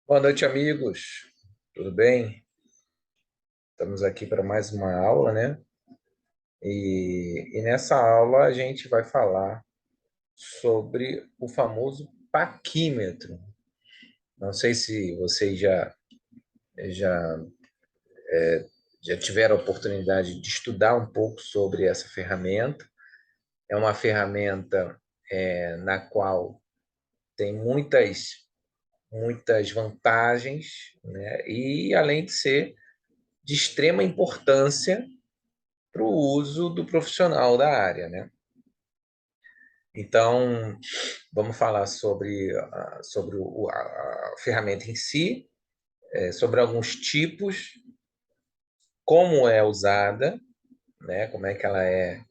Boa noite, amigos. Tudo bem? Estamos aqui para mais uma aula, né? E nessa aula a gente vai falar sobre o famoso paquímetro. Não sei se vocês já, já tiveram a oportunidade de estudar um pouco sobre essa ferramenta. É uma ferramenta na qual tem muitas vantagens, né? E além de ser de extrema importância para o uso do profissional da área, né? Então, vamos falar sobre a ferramenta em si, sobre alguns tipos, como é usada, né? Como é que ela é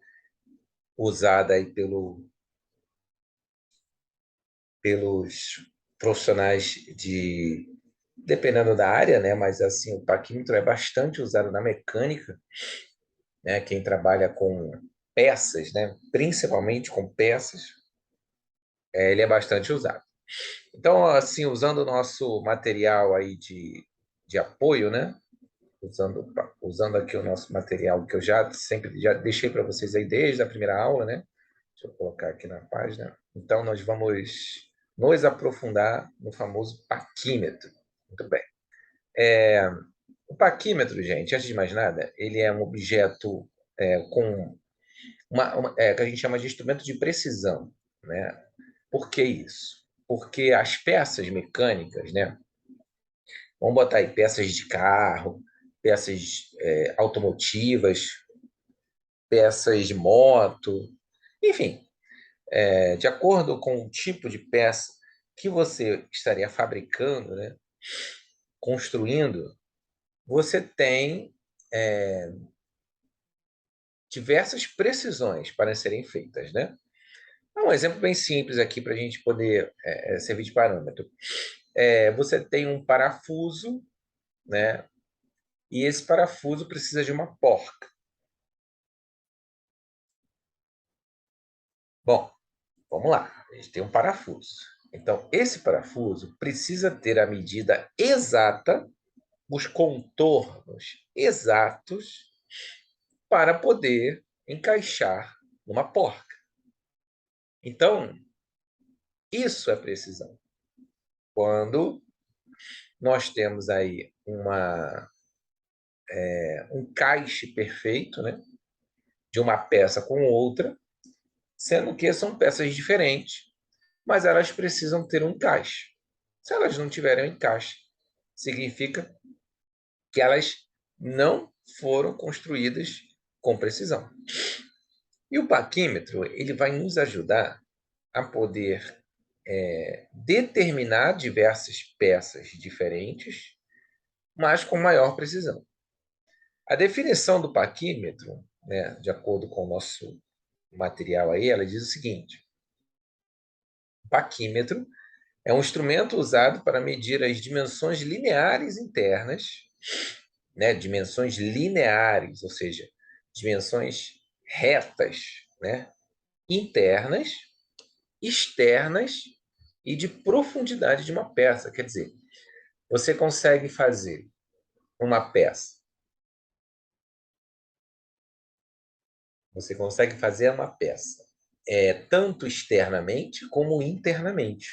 usada aí pelos profissionais dependendo da área, né? Mas assim, o paquímetro é bastante usado na mecânica, né? Quem trabalha com peças, né? Principalmente com peças, ele é bastante usado. Então, assim, usando o nosso material aí de apoio, né? Usando aqui o nosso material que eu já deixei para vocês aí desde a primeira aula, né? Deixa eu colocar aqui na página. Então, nós vamos nos aprofundar no famoso paquímetro. Muito bem. O paquímetro, gente, antes de mais nada, ele é um objeto com que a gente chama de instrumento de precisão, né? Por que isso? Porque as peças mecânicas, né? Vamos botar aí peças de carro, peças automotivas, peças de moto, enfim, de acordo com o tipo de peça que você estaria fabricando, né, construindo, você tem diversas precisões para serem feitas, né? Um exemplo bem simples aqui para a gente poder servir de parâmetro. Você tem um parafuso, né? E esse parafuso precisa de uma porca. Bom, vamos lá, a gente tem um parafuso. Então, esse parafuso precisa ter a medida exata, os contornos exatos, para poder encaixar numa porca. Então, isso é precisão. Quando nós temos aí um encaixe perfeito, né, de uma peça com outra, sendo que são peças diferentes, mas elas precisam ter um encaixe. Se elas não tiverem um encaixe, significa que elas não foram construídas com precisão. E o paquímetro ele vai nos ajudar a poder determinar diversas peças diferentes, mas com maior precisão. A definição do paquímetro, né, de acordo com o nosso material aí, ela diz o seguinte: o paquímetro é um instrumento usado para medir as dimensões lineares internas, né, dimensões lineares, ou seja, dimensões retas, né, internas, externas e de profundidade de uma peça. Quer dizer, você consegue fazer uma peça, você consegue fazer uma peça tanto externamente como internamente,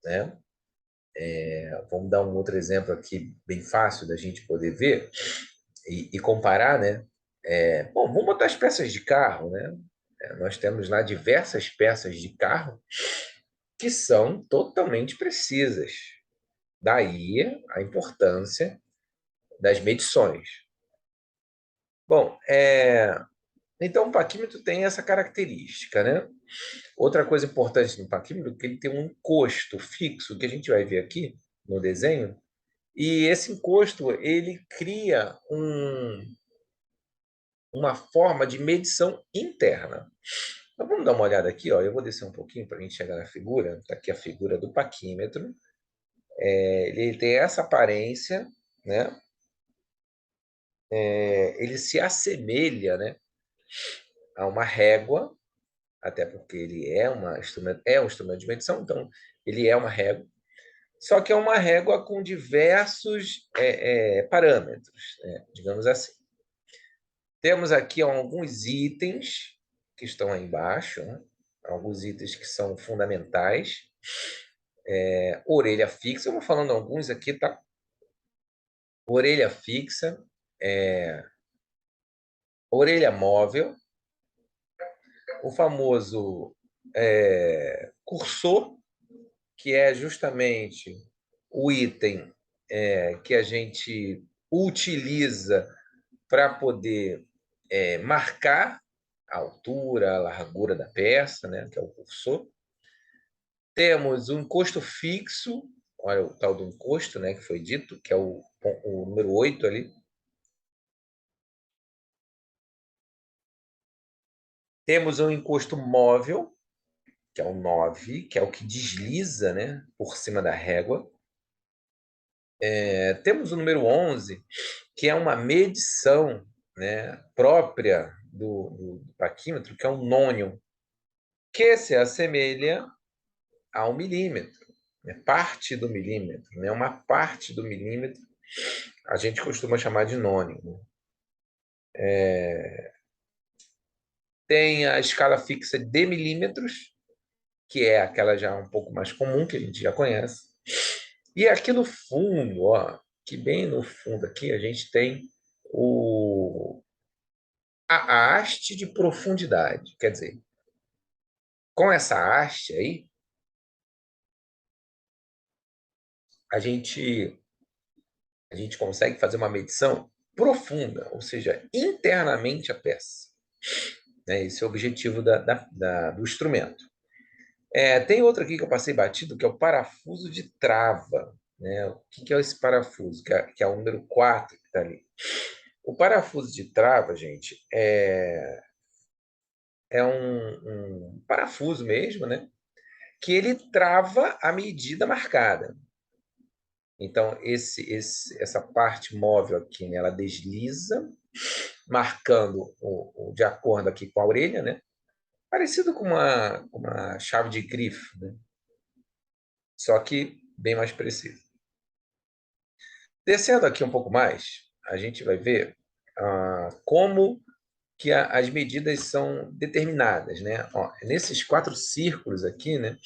né? Vamos dar um outro exemplo aqui bem fácil da gente poder ver e comparar, né? Bom, vamos botar as peças de carro, né? Nós temos lá diversas peças de carro que são totalmente precisas. Daí a importância das medições. Bom, então o paquímetro tem essa característica, né? Outra coisa importante no paquímetro é que ele tem um encosto fixo, que a gente vai ver aqui no desenho, e esse encosto ele cria uma forma de medição interna. Então, vamos dar uma olhada aqui, ó. Eu vou descer um pouquinho para a gente chegar na figura. Está aqui a figura do paquímetro. Ele tem essa aparência, né? Ele se assemelha, né, a uma régua, até porque ele é um instrumento de medição, então ele é uma régua. Só que é uma régua com diversos parâmetros, né? Digamos assim. Temos aqui alguns itens que estão aí embaixo, né? Alguns itens que são fundamentais. Orelha fixa, eu vou falando alguns aqui, tá? Orelha fixa, é, orelha móvel, o famoso cursor, que é justamente o item que a gente utiliza para poder marcar a altura, a largura da peça, né, que é o cursor. Temos o encosto fixo, olha o tal do encosto, né, que foi dito, que é o número 8 ali. Temos um encosto móvel, que é o 9, que é o que desliza, né, por cima da régua. Temos o número 11, que é uma medição, né, própria do paquímetro, que é um nônio, que se assemelha ao milímetro, né, parte do milímetro, né, uma parte do milímetro, a gente costuma chamar de nônio. Né? Tem a escala fixa de milímetros, que é aquela já um pouco mais comum, que a gente já conhece. E aqui no fundo, ó, que bem no fundo aqui, a gente tem a haste de profundidade. Quer dizer, com essa haste aí, a gente, a gente consegue fazer uma medição profunda, ou seja, internamente a peça. Né? Esse é o objetivo do instrumento. Tem outro aqui que eu passei batido, que é o parafuso de trava. Né? O que é esse parafuso? Que é o número 4 que está ali. O parafuso de trava, gente, é um parafuso mesmo, né? Que ele trava a medida marcada. Então, essa parte móvel aqui, né, ela desliza, marcando de acordo aqui com a orelha, né? Parecido com uma chave de grifo, né? Só que bem mais preciso. Descendo aqui um pouco mais, a gente vai ver como que as medidas são determinadas, né? Ó, nesses 4 círculos aqui, né?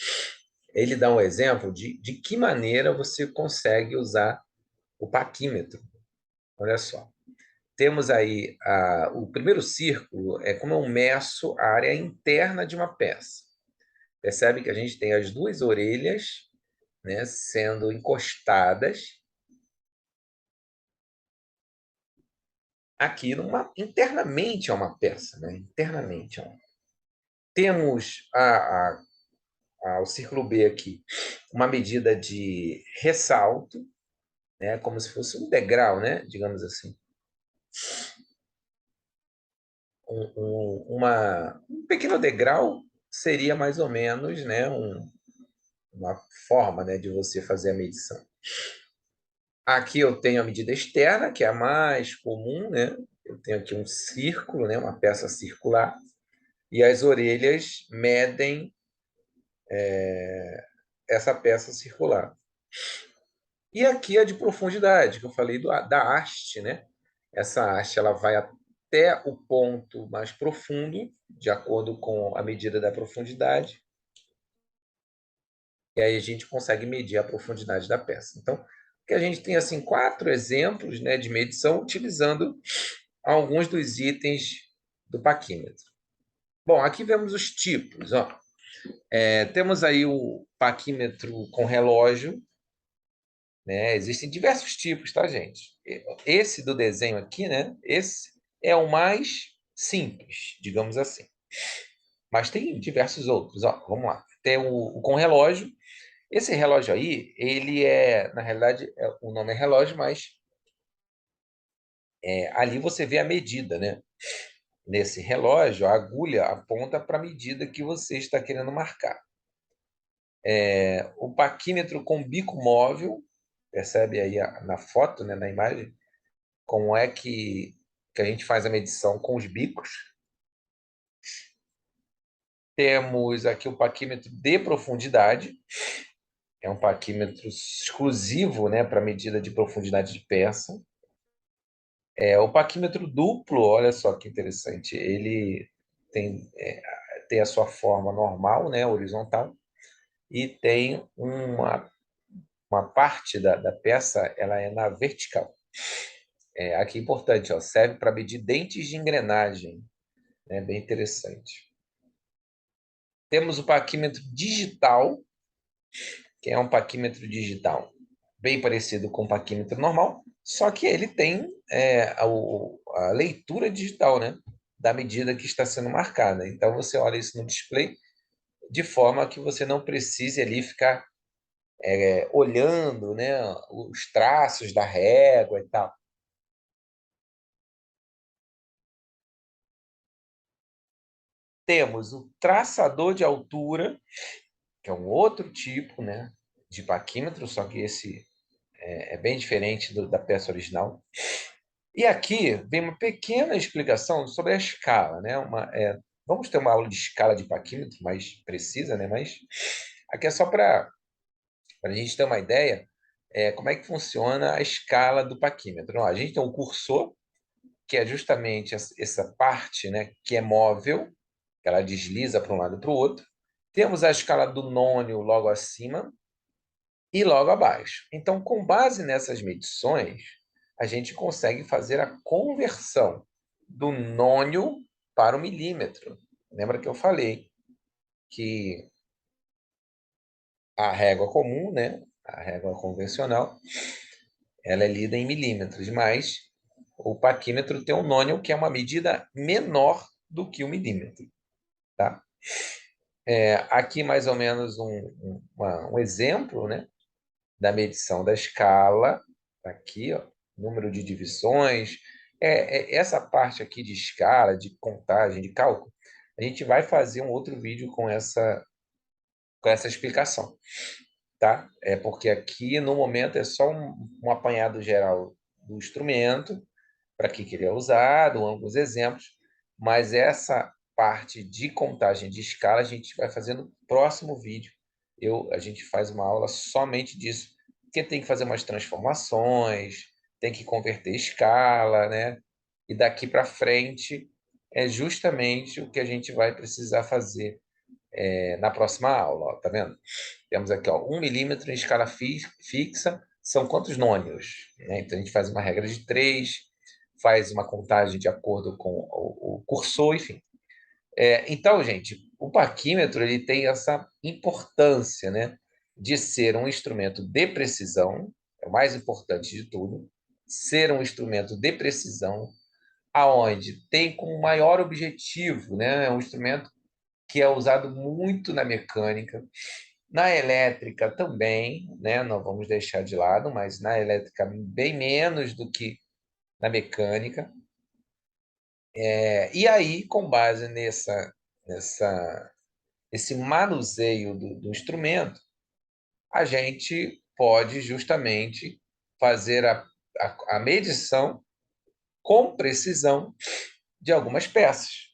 Ele dá um exemplo de que maneira você consegue usar o paquímetro. Olha só. Temos aí o primeiro círculo, é como eu meço a área interna de uma peça. Percebe que a gente tem as duas orelhas, né, sendo encostadas aqui internamente a uma peça, né? Internamente. Ó. Temos o círculo B aqui, uma medida de ressalto, né, como se fosse um degrau, né, digamos assim. Um pequeno degrau seria mais ou menos, né, uma forma, né, de você fazer a medição. Aqui eu tenho a medida externa, que é a mais comum, né? Eu tenho aqui um círculo, né, uma peça circular, e as orelhas medem essa peça circular. E aqui a de profundidade, que eu falei da haste, né? Essa haste ela vai até o ponto mais profundo, de acordo com a medida da profundidade, e aí a gente consegue medir a profundidade da peça. Então, que a gente tem assim 4 exemplos, né, de medição utilizando alguns dos itens do paquímetro. Bom, aqui vemos os tipos. Ó. Temos aí o paquímetro com relógio, né? Existem diversos tipos, tá, gente? Esse do desenho aqui, né? Esse é o mais simples, digamos assim. Mas tem diversos outros. Ó, vamos lá. Tem o com relógio. Esse relógio aí, ele na realidade, o nome é relógio, mas ali você vê a medida, né? Nesse relógio, a agulha aponta para a medida que você está querendo marcar. O paquímetro com bico móvel, percebe aí na foto, né, na imagem, como é que a gente faz a medição com os bicos. Temos aqui o paquímetro de profundidade, É um paquímetro exclusivo, né, para medida de profundidade de peça. O paquímetro duplo, olha só que interessante, ele tem a sua forma normal, né, horizontal, e tem uma parte da peça, ela é na vertical. Aqui é importante, ó, serve para medir dentes de engrenagem, né, bem interessante. Temos o paquímetro digital, que é um paquímetro digital bem parecido com o paquímetro normal, só que ele tem a leitura digital, né, da medida que está sendo marcada. Então, você olha isso no display de forma que você não precise ali ficar olhando, né, os traços da régua e tal. Temos o traçador de altura, que é um outro tipo, né, de paquímetro, só que esse é bem diferente da peça original. E aqui vem uma pequena explicação sobre a escala, né? Vamos ter uma aula de escala de paquímetro mais precisa, né? Mas aqui é só para a gente ter uma ideia como é que funciona a escala do paquímetro. Ó, a gente tem um cursor, que é justamente essa parte, né, que é móvel, que ela desliza para um lado e para o outro. Temos a escala do nônio logo acima, e logo abaixo. Então, com base nessas medições, a gente consegue fazer a conversão do nônio para o milímetro. Lembra que eu falei que a régua comum, né, a régua convencional, ela é lida em milímetros, mas o paquímetro tem um nônio que é uma medida menor do que o milímetro, tá? Aqui mais ou menos um exemplo, né, da medição da escala, tá aqui, ó, número de divisões, essa parte aqui de escala, de contagem, de cálculo, a gente vai fazer um outro vídeo com essa explicação, tá? Porque aqui, no momento, é só um apanhado geral do instrumento, para que ele é usado, alguns exemplos, mas essa parte de contagem de escala a gente vai fazer no próximo vídeo. A gente faz uma aula somente disso, porque tem que fazer umas transformações, tem que converter escala, né? E daqui para frente é justamente o que a gente vai precisar fazer na próxima aula, ó, tá vendo? Temos aqui, ó, 1 milímetro em escala fixa, são quantos nônios? Né? Então, a gente faz uma regra de 3, faz uma contagem de acordo com o cursor, enfim. Então, gente, o paquímetro ele tem essa importância, né, de ser um instrumento de precisão, é o mais importante de tudo, ser um instrumento de precisão, aonde tem como maior objetivo, né, é um instrumento que é usado muito na mecânica, na elétrica também, né? Não vamos deixar de lado, mas na elétrica bem menos do que na mecânica. E aí, com base nesse manuseio do instrumento, a gente pode justamente fazer a medição com precisão de algumas peças.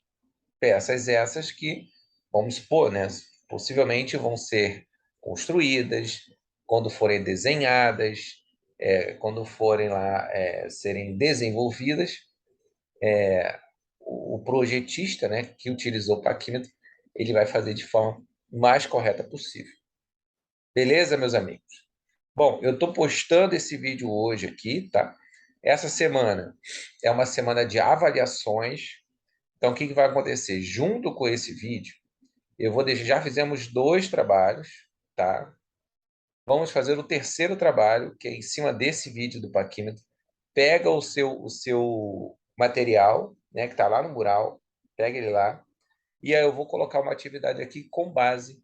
Peças essas que, vamos supor, né, possivelmente vão ser construídas, quando forem desenhadas, quando forem lá serem desenvolvidas, o projetista, né, que utilizou o paquímetro, ele vai fazer de forma mais correta possível. Beleza, meus amigos? Bom, eu estou postando esse vídeo hoje aqui, tá? Essa semana é uma semana de avaliações. Então, o que vai acontecer? Junto com esse vídeo, eu vou deixar, já fizemos 2 trabalhos, tá? Vamos fazer o terceiro trabalho, que é em cima desse vídeo do paquímetro. Pega o seu material, né, que está lá no mural, pega ele lá, e aí eu vou colocar uma atividade aqui com base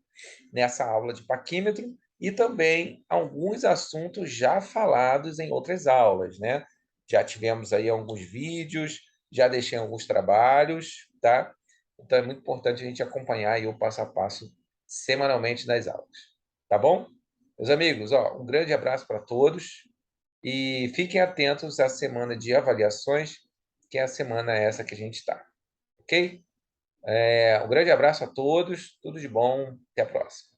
nessa aula de paquímetro e também alguns assuntos já falados em outras aulas, né? Já tivemos aí alguns vídeos, já deixei alguns trabalhos, tá? Então é muito importante a gente acompanhar aí o passo a passo semanalmente nas aulas, tá bom? Meus amigos, ó, um grande abraço para todos e fiquem atentos à semana de avaliações, que é a semana essa que a gente está, ok? Um grande abraço a todos, tudo de bom, até a próxima.